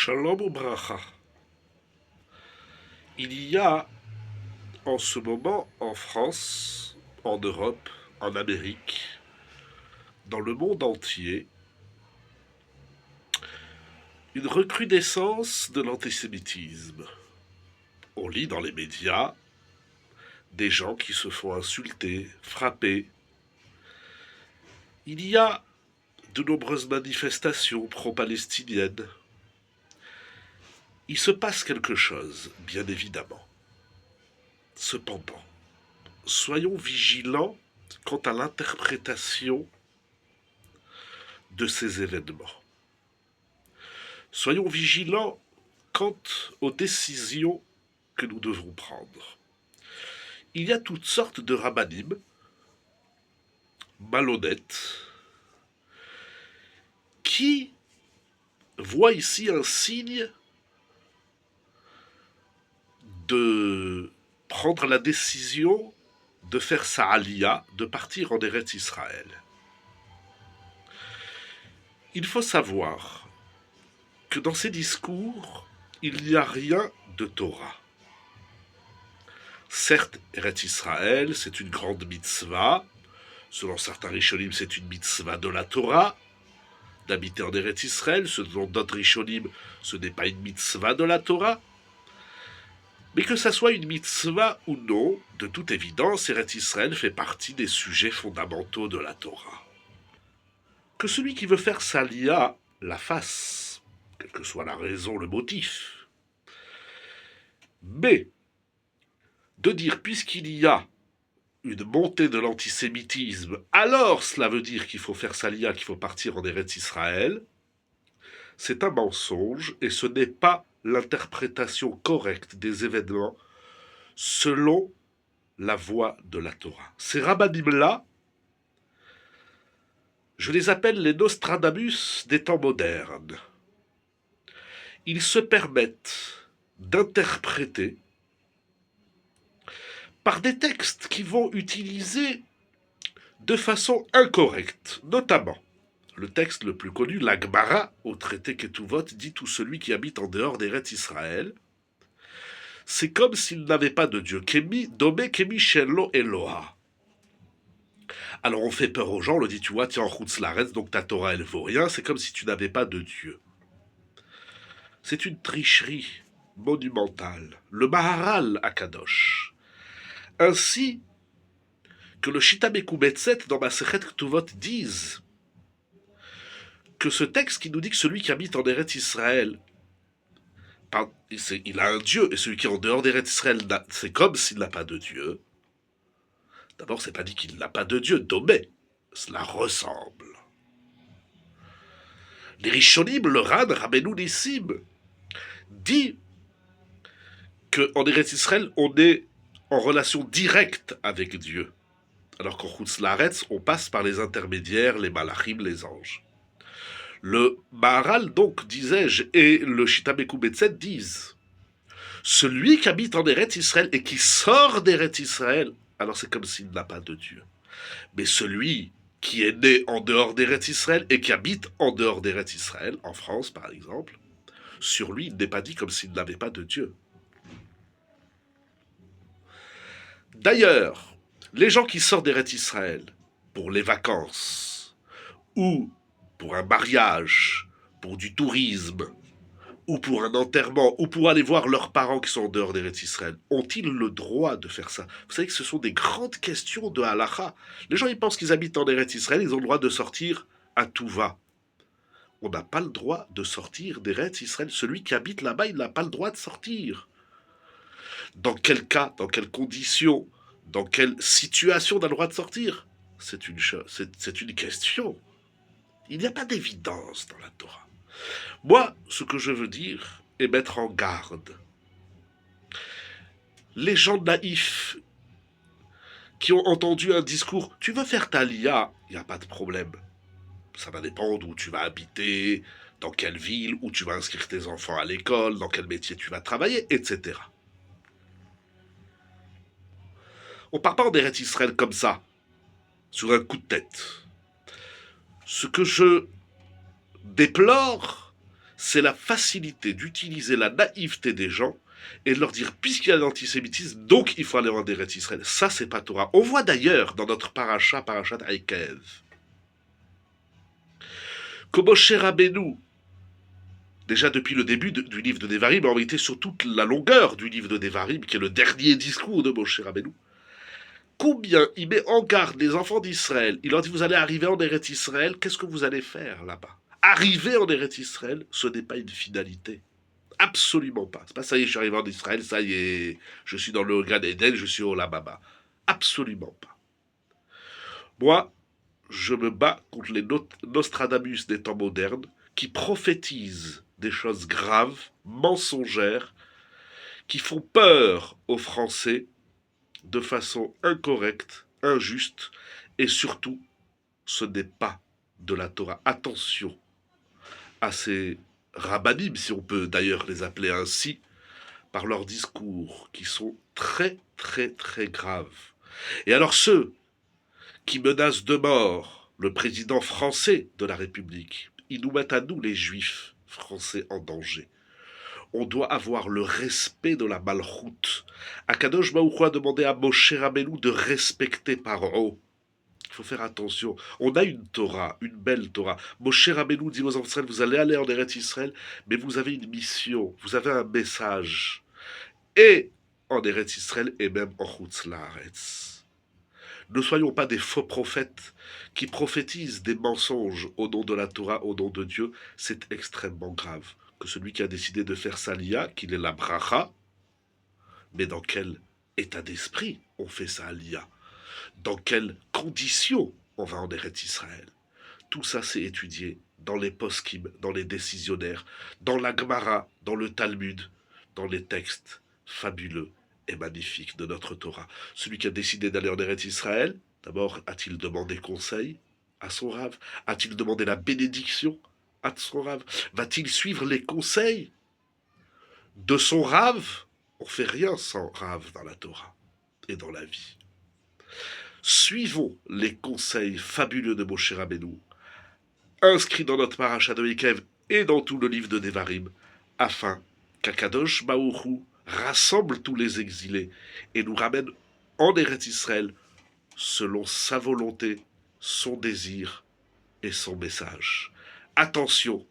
Shalom Obracha. Il y a en ce moment en France, en Europe, en Amérique, dans le monde entier, une recrudescence de l'antisémitisme. On lit dans les médias des gens qui se font insulter, frapper. Il y a de nombreuses manifestations pro-palestiniennes. Il se passe quelque chose, bien évidemment. Cependant, soyons vigilants quant à l'interprétation de ces événements. Soyons vigilants quant aux décisions que nous devons prendre. Il y a toutes sortes de rabbinim malhonnêtes qui voient ici un signe de prendre la décision de faire sa aliyah, de partir en Eretz Israël. Il faut savoir que dans ces discours, il n'y a rien de Torah. Certes, Eretz Israël, c'est une grande mitzvah. Selon certains Rishonim, c'est une mitzvah de la Torah, d'habiter en Eretz Israël. Selon d'autres Rishonim, ce n'est pas une mitzvah de la Torah. Mais que ça soit une mitzvah ou non, de toute évidence, Eretz Israël fait partie des sujets fondamentaux de la Torah. Que celui qui veut faire sa lia la fasse, quelle que soit la raison, le motif. Mais de dire, puisqu'il y a une montée de l'antisémitisme, alors cela veut dire qu'il faut faire sa lia, qu'il faut partir en Eretz Israël, c'est un mensonge et ce n'est pas l'interprétation correcte des événements selon la voie de la Torah. Ces rabbinim-là, je les appelle les Nostradamus des temps modernes. Ils se permettent d'interpréter par des textes qui vont utiliser de façon incorrecte, notamment le texte le plus connu, la Gemara, au traité Ketuvot, dit tout celui qui habite en dehors d'Eretz Israël, c'est comme s'il n'avait pas de Dieu. Kemi, domé kemi shelo Eloha. Alors on fait peur aux gens, on le dit, tu vois, tiens en Chutz Laaretz, donc ta Torah elle vaut rien, c'est comme si tu n'avais pas de Dieu. C'est une tricherie monumentale. Le Maharal à Kadosh, ainsi que le Shitabeku Betset dans Masechet Ketuvot disent que ce texte qui nous dit que celui qui habite en Eretz Israël, il a un Dieu, et celui qui est en dehors d'Eretz Israël, c'est comme s'il n'a pas de Dieu. D'abord, c'est pas dit qu'il n'a pas de Dieu, domé, cela ressemble. Les Rishonim, le Ran, Rabbeinu Nissim, dit qu'en Eretz Israël, on est en relation directe avec Dieu. Alors qu'en Chutz Laaretz, on passe par les intermédiaires, les malachim, les anges. Le Maharal, donc, disais-je, et le Shitabeku Betset disent celui qui habite en Eretz Israël et qui sort d'Eretz Israël, alors c'est comme s'il n'a pas de Dieu. Mais celui qui est né en dehors d'Eretz Israël et qui habite en dehors d'Eretz Israël, en France par exemple, sur lui, il n'est pas dit comme s'il n'avait pas de Dieu. D'ailleurs, les gens qui sortent d'Eretz Israël pour les vacances, ou pour un mariage, pour du tourisme, ou pour un enterrement, ou pour aller voir leurs parents qui sont en dehors d'Eretz Israël, ont-ils le droit de faire ça? Vous savez que ce sont des grandes questions de halakha. Les gens, ils pensent qu'ils habitent en Eretz Israël, ils ont le droit de sortir à tout va. On n'a pas le droit de sortir d'Eretz Israël. Celui qui habite là-bas, il n'a pas le droit de sortir. Dans quel cas, dans quelles conditions, dans quelle situation on a le droit de sortir? C'est une question. Il n'y a pas d'évidence dans la Torah. Moi, ce que je veux dire est mettre en garde les gens naïfs qui ont entendu un discours. Tu veux faire ta lia, il n'y a pas de problème. Ça va dépendre où tu vas habiter, dans quelle ville, où tu vas inscrire tes enfants à l'école, dans quel métier tu vas travailler, etc. On part pas en Eretz Israël comme ça, sur un coup de tête. Ce que je déplore, c'est la facilité d'utiliser la naïveté des gens et de leur dire, puisqu'il y a l'antisémitisme, donc il faut aller en Eretz Israël. Ça, c'est pas Torah. On voit d'ailleurs dans notre parachat Aïkev, que Moshe Rabbeinu, déjà depuis le début du livre de Devarim, en réalité sur toute la longueur du livre de Devarim, qui est le dernier discours de Moshe Rabbeinu, combien il met en garde les enfants d'Israël. Il leur dit, vous allez arriver en Eretz Israël, qu'est-ce que vous allez faire là-bas? Arriver en Eretz Israël, ce n'est pas une finalité. Absolument pas. C'est pas ça y est, je suis arrivé en Israël, ça y est, je suis dans le Gan Eden, je suis au Lababa. Absolument pas. Moi, je me bats contre les Nostradamus des temps modernes qui prophétisent des choses graves, mensongères, qui font peur aux Français de façon incorrecte, injuste, et surtout, ce n'est pas de la Torah. Attention à ces rabbinim, si on peut d'ailleurs les appeler ainsi, par leurs discours qui sont très très très graves. Et alors ceux qui menacent de mort le président français de la République, ils nous mettent à nous les juifs français en danger. On doit avoir le respect de la malchoute. Akadosh Baruch Hu a demandé à Moshe Rabbeinu de respecter Paro. Il faut faire attention. On a une Torah, une belle Torah. Moshe Rabbeinu dit aux enfants d'Israël, vous allez aller en Eretz Israël, mais vous avez une mission, vous avez un message. Et en Eretz Israël et même en Chutz Laaretz. Ne soyons pas des faux prophètes qui prophétisent des mensonges au nom de la Torah, au nom de Dieu. C'est extrêmement grave. Que celui qui a décidé de faire sa lia, qu'il est la bracha, mais dans quel état d'esprit on fait sa lia? Dans quelles conditions on va en Eretz Israël? Tout ça, c'est étudié dans les poskim, dans les décisionnaires, dans la Gemara, dans le Talmud, dans les textes fabuleux et magnifiques de notre Torah. Celui qui a décidé d'aller en Eretz Israël, d'abord, a-t-il demandé conseil à son rave? A-t-il demandé la bénédiction à son rave? Va-t-il suivre les conseils de son rave? On ne fait rien sans rave dans la Torah et dans la vie. Suivons les conseils fabuleux de Moshe Rabbeinu, inscrits dans notre parachat de Aïkev et dans tout le livre de Devarim, afin qu'Akadosh Baruch Hu rassemble tous les exilés et nous ramène en Eretz Israël selon sa volonté, son désir et son message. Attention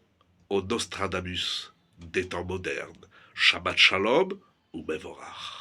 aux Nostradamus des temps modernes. Shabbat Shalom ou Mevorach.